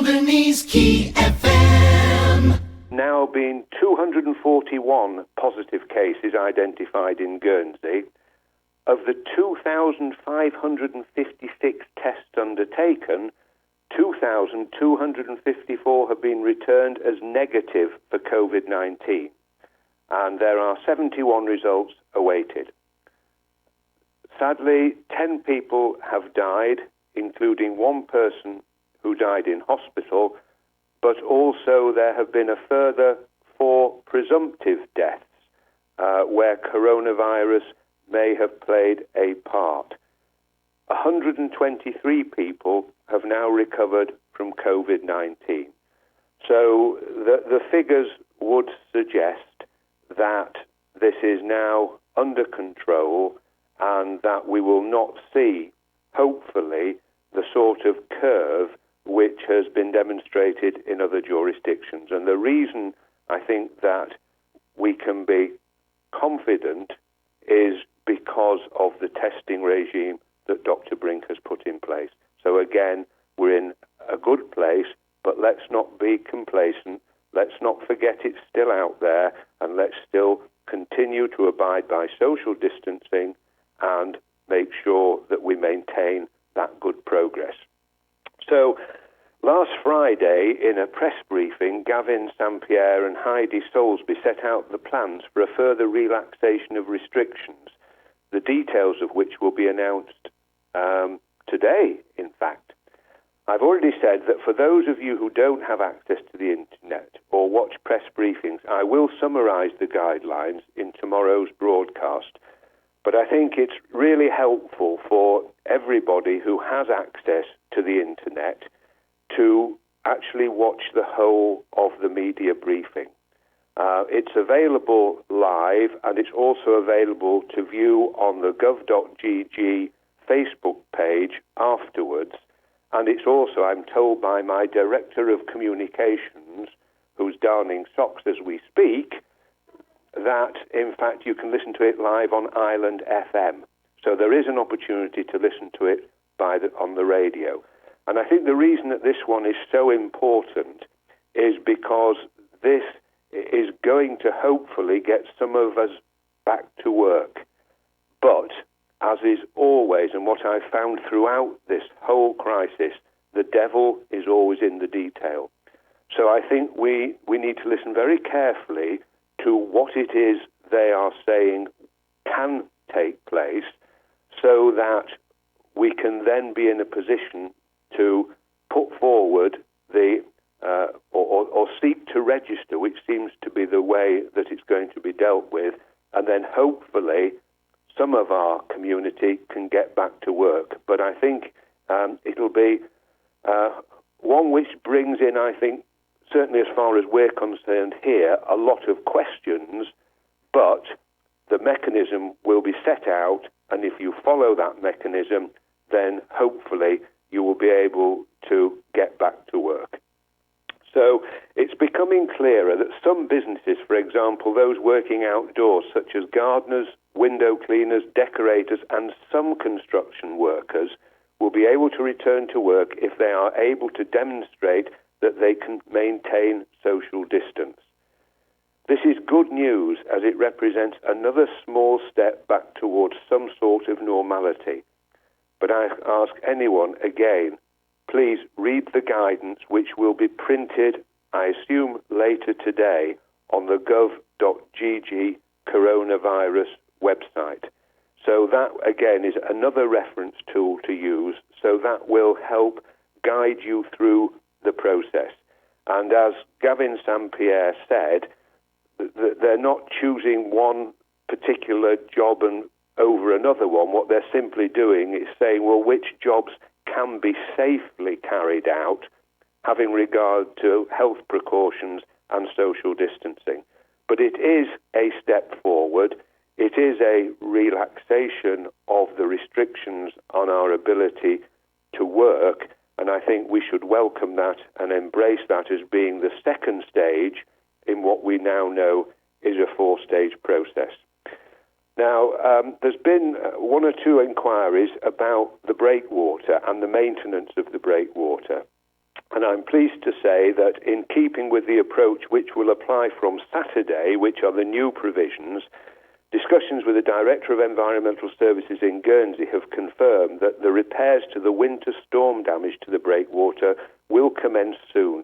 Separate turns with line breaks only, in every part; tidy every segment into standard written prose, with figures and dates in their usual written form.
Alderneys Key FM.
Now been 241 positive cases identified in Guernsey. Of the 2,556 tests undertaken, 2,254 have been returned as negative for COVID-19, and there are 71 results awaited. Sadly, 10 people have died, including one person who died in hospital, but also there have been a further 4 presumptive deaths where coronavirus may have played a part. 123 people have now recovered from COVID-19. So the figures would suggest that this is now under control and that we will not see, hopefully, the sort of curve which has been demonstrated in other jurisdictions. And the reason I think that we can be confident is because of the testing regime that Dr. Brink has put in place. So again, we're in a good place, but let's not be complacent. Let's not forget it's still out there, and let's still continue to abide by social distancing and make sure that we maintain that good progress. So last Friday, in a press briefing, Gavin St. Pierre and Heidi Soulsby set out the plans for a further relaxation of restrictions, the details of which will be announced today, in fact. I've already said that for those of you who don't have access to the internet or watch press briefings, I will summarise the guidelines in tomorrow's broadcast. But I think it's really helpful for everybody who has access to the internet to actually watch the whole of the media briefing. It's available live, and it's also available to view on the gov.gg Facebook page afterwards. And it's also, I'm told by my Director of Communications, who's darning socks as we speak, that, in fact, you can listen to it live on Island FM. So there is an opportunity to listen to it on the radio. And I think the reason that this one is so important is because this is going to hopefully get some of us back to work. But, as is always, and what I've found throughout this whole crisis, the devil is always in the detail. So I think we need to listen very carefully to what it is they are saying can take place, so that we can then be in a position to put forward or seek to register, which seems to be the way that it's going to be dealt with, and then hopefully some of our community can get back to work. But I think it'll be one which brings in, I think, certainly as far as we're concerned here, a lot of questions, but the mechanism will be set out, and if you follow that mechanism, then hopefully you will be able to get back to work. So it's becoming clearer that some businesses, for example, those working outdoors, such as gardeners, window cleaners, decorators, and some construction workers, will be able to return to work if they are able to demonstrate that they can maintain social distance. This is good news, as it represents another small step back towards some sort of normality. But I ask anyone again, please read the guidance, which will be printed, I assume, later today on the gov.gg coronavirus website. So that, again, is another reference tool to use, so that will help guide you through the process. And as Gavin St. Pierre said, they're not choosing one particular job over another one. What they're simply doing is saying, well, which jobs can be safely carried out, having regard to health precautions and social distancing. But it is a step forward. It is a relaxation of the restrictions on our ability to work, and I think we should welcome that and embrace that as being the second stage in what we now know is a 4-stage process. Now, there's been one or two inquiries about the breakwater and the maintenance of the breakwater. And I'm pleased to say that in keeping with the approach which will apply from Saturday, which are the new provisions, discussions with the Director of Environmental Services in Guernsey have confirmed that the repairs to the winter storm damage to the breakwater will commence soon.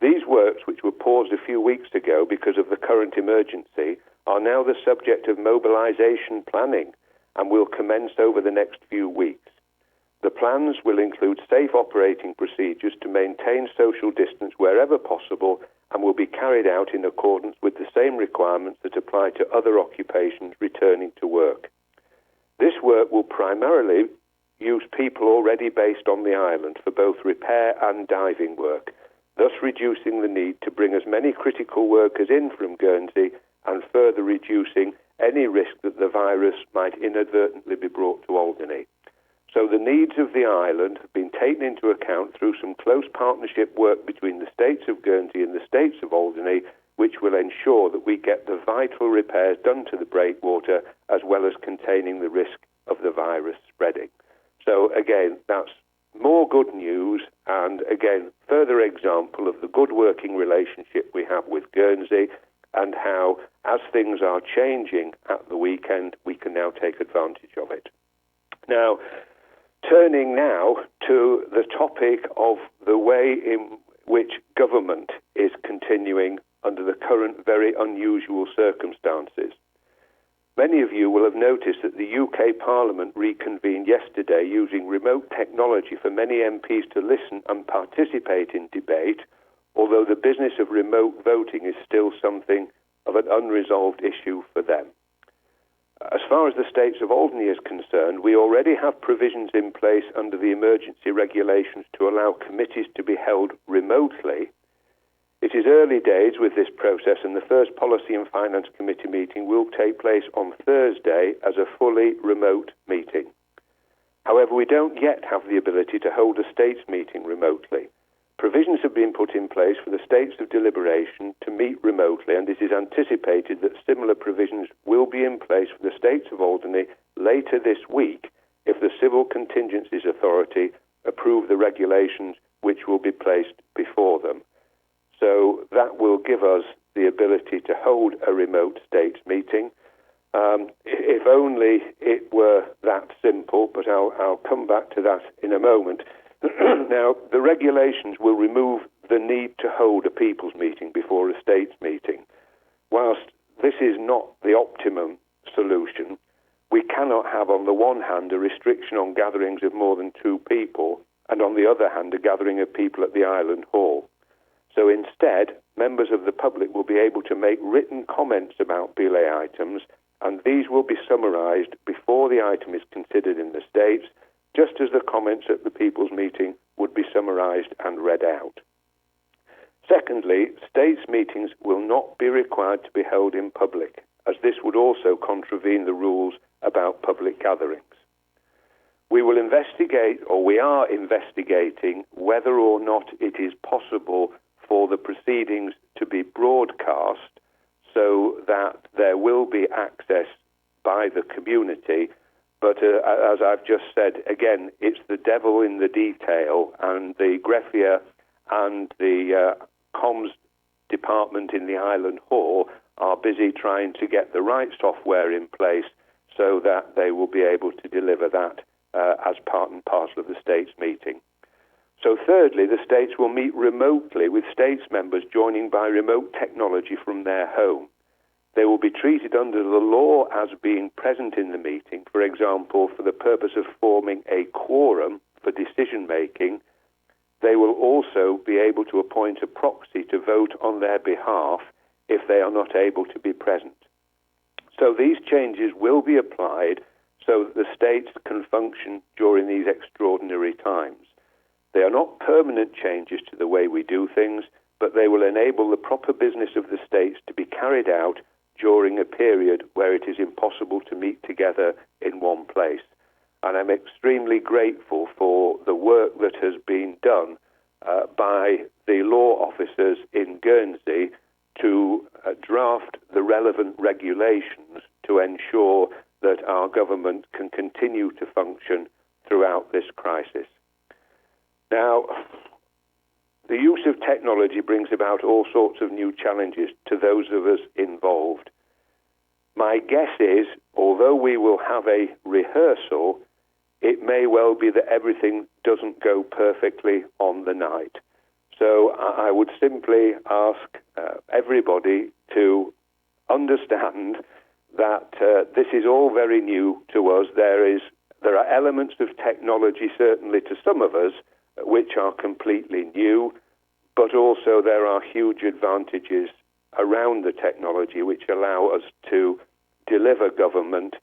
These works, which were paused a few weeks ago because of the current emergency, are now the subject of mobilisation planning and will commence over the next few weeks. The plans will include safe operating procedures to maintain social distance wherever possible and will be carried out in accordance with the same requirements that apply to other occupations returning to work. This work will primarily use people already based on the island for both repair and diving work, thus reducing the need to bring as many critical workers in from Guernsey and further reducing any risk that the virus might inadvertently be brought to Alderney. So the needs of the island have been taken into account through some close partnership work between the states of Guernsey and the states of Alderney, which will ensure that we get the vital repairs done to the breakwater as well as containing the risk of the virus spreading. So again, that's more good news and again, further example of the good working relationship we have with Guernsey and how, as things are changing at the weekend, we can now take advantage of it. Now, turning now to the topic of the way in which government is continuing under the current very unusual circumstances. Many of you will have noticed that the UK Parliament reconvened yesterday using remote technology for many MPs to listen and participate in debate, although the business of remote voting is still something of an unresolved issue for them. As far as the states of Alderney is concerned, we already have provisions in place under the emergency regulations to allow committees to be held remotely. It is early days with this process, and the first Policy and Finance Committee meeting will take place on Thursday as a fully remote meeting. However, we don't yet have the ability to hold a states meeting remotely. Provisions have been put in place for the states of deliberation to meet remotely, and it is anticipated that similar provisions will be in place for the states of Alderney later this week if the Civil Contingencies Authority approve the regulations which will be placed before them. So that will give us the ability to hold a remote states meeting. If only it were that simple, but I'll come back to that in a moment. Now, the regulations will remove the need to hold a people's meeting before a states meeting. Whilst this is not the optimum solution, we cannot have on the one hand a restriction on gatherings of more than 2 people and on the other hand a gathering of people at the Island Hall. So instead, members of the public will be able to make written comments about belay items, and these will be summarised before the item is considered in the States, just as the comments at the People's Meeting would be summarised and read out. Secondly, States meetings will not be required to be held in public, as this would also contravene the rules about public gatherings. We will investigate, or we are investigating, whether or not it is possible for the proceedings to be broadcast so that there will be access by the community. But as I've just said, again, it's the devil in the detail, and the Greffier and the comms department in the Island Hall are busy trying to get the right software in place so that they will be able to deliver that as part and parcel of the States meeting. So thirdly, the states will meet remotely with states members joining by remote technology from their home. They will be treated under the law as being present in the meeting, for example, for the purpose of forming a quorum for decision-making. They will also be able to appoint a proxy to vote on their behalf if they are not able to be present. So these changes will be applied so that the states can function during these extraordinary times. They are not permanent changes to the way we do things, but they will enable the proper business of the states to be carried out during a period where it is impossible to meet together in one place. And I'm extremely grateful for the work that has been done by the law officers in Guernsey to draft the relevant regulations to ensure that our government can continue to function throughout this crisis. Now, the use of technology brings about all sorts of new challenges to those of us involved. My guess is, although we will have a rehearsal, it may well be that everything doesn't go perfectly on the night. So I would simply ask everybody to understand that this is all very new to us. There are elements of technology, certainly to some of us, which are completely new, but also there are huge advantages around the technology which allow us to deliver government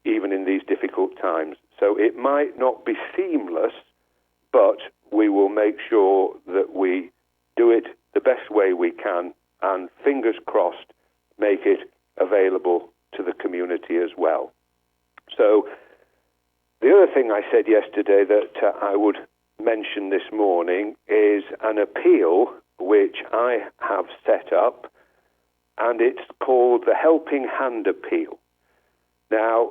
even in these difficult times. So it might not be seamless, but we will make sure that we do it the best way we can, and fingers crossed, make it available to the community as well. So the other thing I said yesterday that I would mention this morning is an appeal which I have set up, and it's called the Helping Hand Appeal. Now,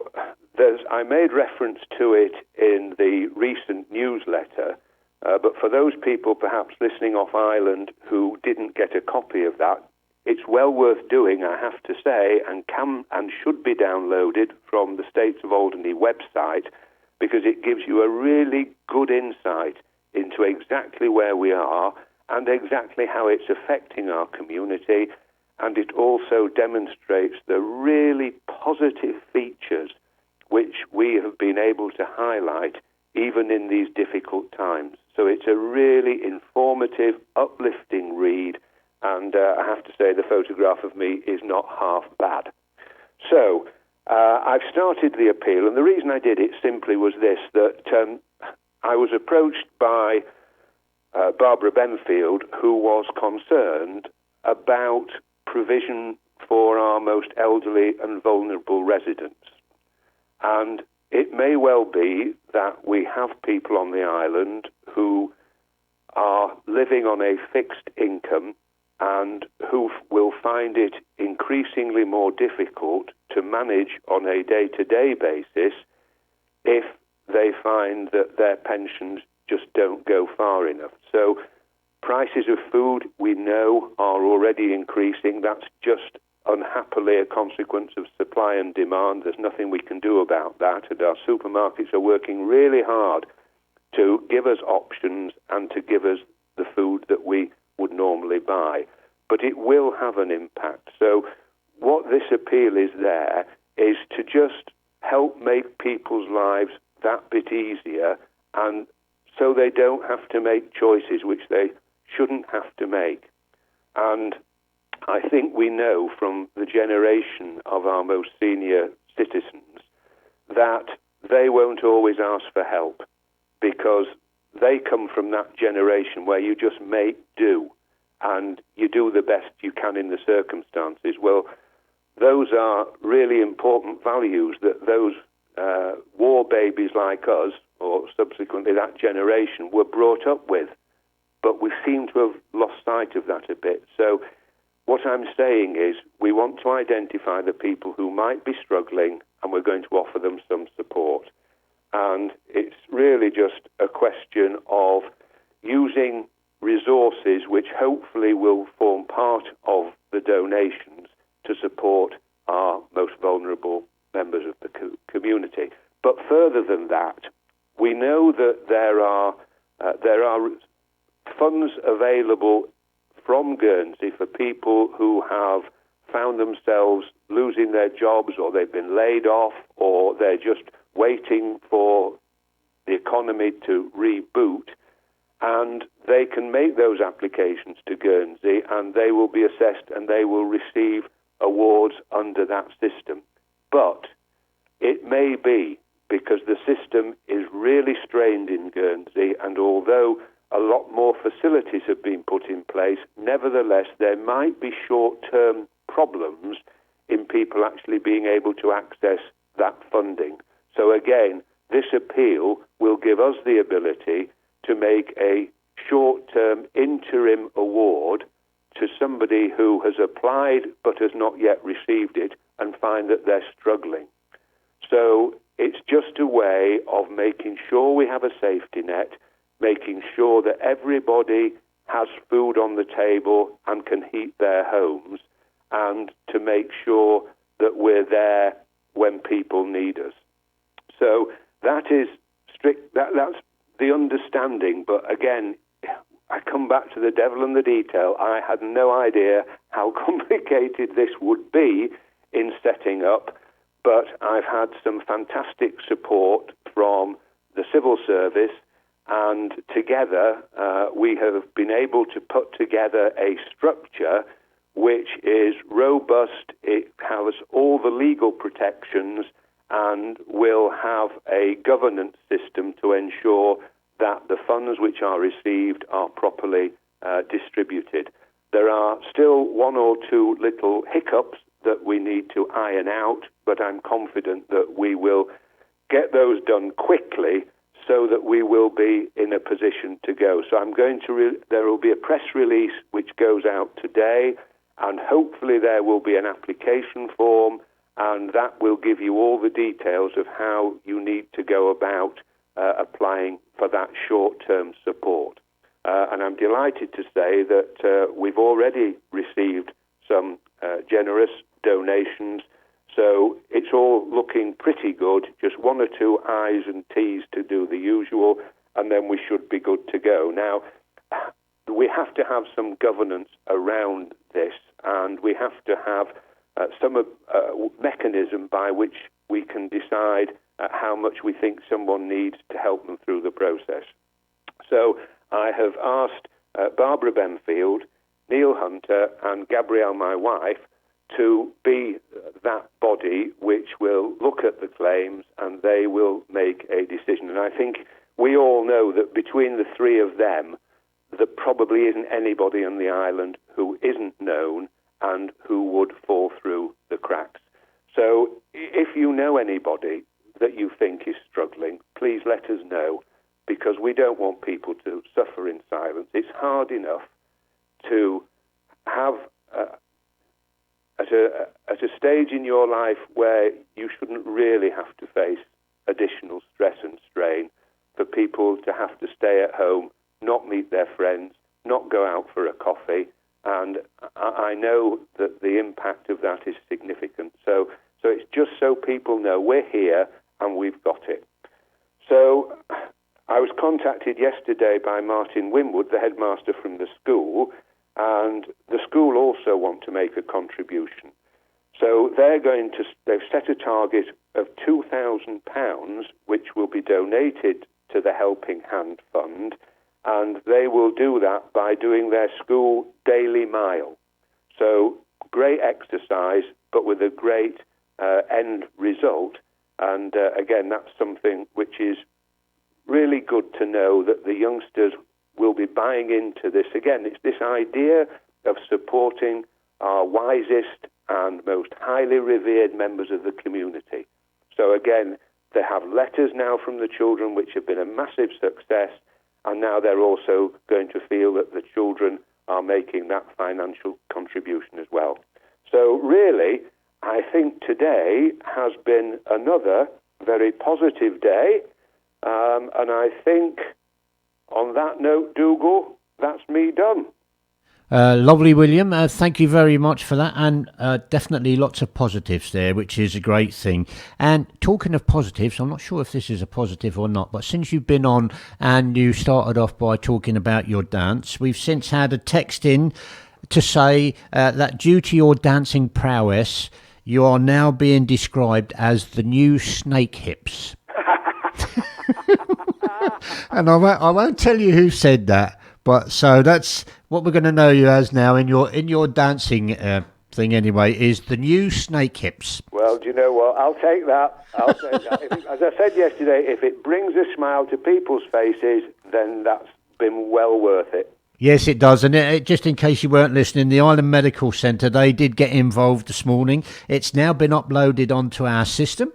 I made reference to it in the recent newsletter, but for those people perhaps listening off island who didn't get a copy of that, it's well worth doing, I have to say, and can and should be downloaded from the States of Alderney website, because it gives you a really good insight into exactly where we are and exactly how it's affecting our community, and it also demonstrates the really positive features which we have been able to highlight even in these difficult times. So it's a really informative, uplifting read, and I have to say the photograph of me is not half bad. So I've started the appeal, and the reason I did it simply was this, that I was approached by Barbara Benfield, who was concerned about provision for our most elderly and vulnerable residents. And it may well be that we have people on the island who are living on a fixed income and who will find it increasingly more difficult to manage on a day-to-day basis if they find that their pensions just don't go far enough. So prices of food, we know, are already increasing. That's just unhappily a consequence of supply and demand. There's nothing we can do about that, and our supermarkets are working really hard to give us options and to give us the food that we would normally buy. But it will have an impact. So what this appeal is there is to just help make people's lives that bit easier, and so they don't have to make choices which they shouldn't have to make. And I think we know from the generation of our most senior citizens that they won't always ask for help, because they come from that generation where you just make do and you do the best you can in the circumstances. Well, those are really important values that those war babies like us, or subsequently that generation, were brought up with. But we seem to have lost sight of that a bit. So what I'm saying is we want to identify the people who might be struggling, and we're going to offer them some support. And it's really just a question of using resources which hopefully will form part of the donations to support our most vulnerable members of the community. But further than that, we know that there are funds available from Guernsey for people who have found themselves losing their jobs, or they've been laid off, or they're just waiting for the economy to reboot, and they can make those applications to Guernsey, and they will be assessed and they will receive awards under that system. But it may be, because the system is really strained in Guernsey, and although a lot more facilities have been put in place, nevertheless there might be short-term problems in people actually being able to access that funding. So again, this appeal will give us the ability to make a short-term interim award to somebody who has applied but has not yet received it and find that they're struggling. So it's just a way of making sure we have a safety net, making sure that everybody has food on the table and can heat their homes, and to make sure that we're there when people need us. So that is strict. That's the understanding. But again, I come back to the devil in the detail. I had no idea how complicated this would be in setting up, but I've had some fantastic support from the civil service, and together we have been able to put together a structure which is robust. It has all the legal protections and will have a governance system to ensure that the funds which are received are properly distributed. There are still one or two little hiccups that we need to iron out, but I'm confident that we will get those done quickly so that we will be in a position to go. So there will be a press release which goes out today, and hopefully there will be an application form, and that will give you all the details of how you need to go about applying for that short-term support. And I'm delighted to say that we've already received some generous donations, so it's all looking pretty good. Just one or two I's and T's to do the usual, and then we should be good to go. Now, we have to have some governance around this, and we have to have some mechanism by which we can decide how much we think someone needs to help them through the process. So I have asked Barbara Benfield, Neil Hunter, and Gabrielle, my wife, to be that body which will look at the claims, and they will make a decision. And I think we all know that between the three of them, there probably isn't anybody on the island who isn't known and who would fall through the cracks. So if you know anybody that you think is struggling, please let us know, because we don't want people to suffer in silence. It's hard enough to have at a stage in your life where you shouldn't really have to face additional stress and strain, for people to have to stay at home, not meet their friends, not go out for a coffee, and I know that the impact of that is significant. So it's just so people know we're here and we've got it. So I was contacted yesterday by Martin Winwood, the headmaster from the school, and the school also want to make a contribution. So they've set a target of £2,000, which will be donated to the Helping Hand Fund, and they will do that by doing their school daily mile. So great exercise, but with a great end result. And again, that's something which is really good to know, that the youngsters will be buying into this. Again, it's this idea of supporting our wisest and most highly revered members of the community. So again, they have letters now from the children, which have been a massive success, and now they're also going to feel that the children are making that financial contribution as well. So really, I think today has been another very positive day, and I think on that note, Dougal, that's me done.
Lovely, William. Thank you very much for that, and definitely lots of positives there, which is a great thing. And talking of positives, I'm not sure if this is a positive or not, but since you've been on and you started off by talking about your dance, we've since had a text in to say that due to your dancing prowess, you are now being described as the new Snake Hips. And I won't tell you who said that, but so that's what we're going to know you as now in your dancing thing anyway, is the new Snake Hips.
Well, do you know what? I'll take that. As I said yesterday, if it brings a smile to people's faces, then that's been well worth it.
Yes, it does. And just in case you weren't listening, the Island Medical Centre, they did get involved this morning. It's now been uploaded onto our system.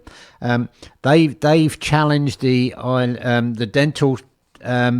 They've challenged the dental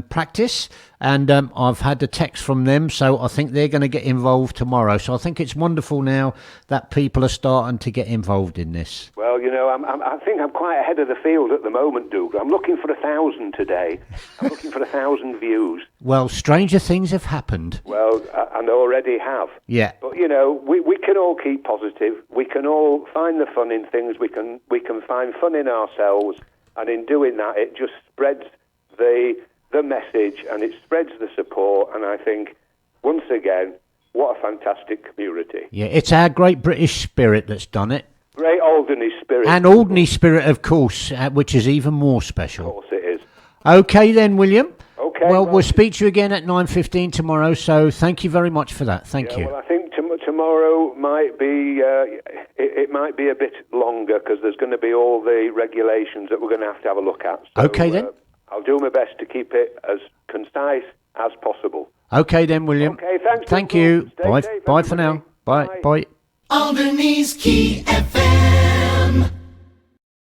practice, and I've had a text from them, so I think they're going to get involved tomorrow. So I think it's wonderful now that people are starting to get involved in this.
Well, I think I'm quite ahead of the field at the moment, Duke. I'm looking for 1,000 today. I'm looking for 1,000 views.
Well, stranger things have happened.
Well, and already have.
Yeah.
But we can all keep positive. We can all find the fun in things. We can find fun in ourselves, and in doing that, it just spreads the message and it spreads the support. And I think, once again, what a fantastic community.
Yeah, it's our great British spirit that's done it.
Great Alderney spirit.
And Alderney spirit, of course, which is even more special.
Of course it is.
Okay then, William.
Okay.
Well, we'll speak to you again at 9:15 tomorrow, so thank you very much for that. Thank you.
Well, I think tomorrow might be, it might be a bit longer because there's going to be all the regulations that we're going to have a look at. So,
okay then.
I'll do my best to keep it as concise as possible.
Okay then, William.
Okay, thanks.
Thank you.
Stay
Bye.
safe,
Bye for
everybody.
now. Bye. Bye.
Alderney's Key FM.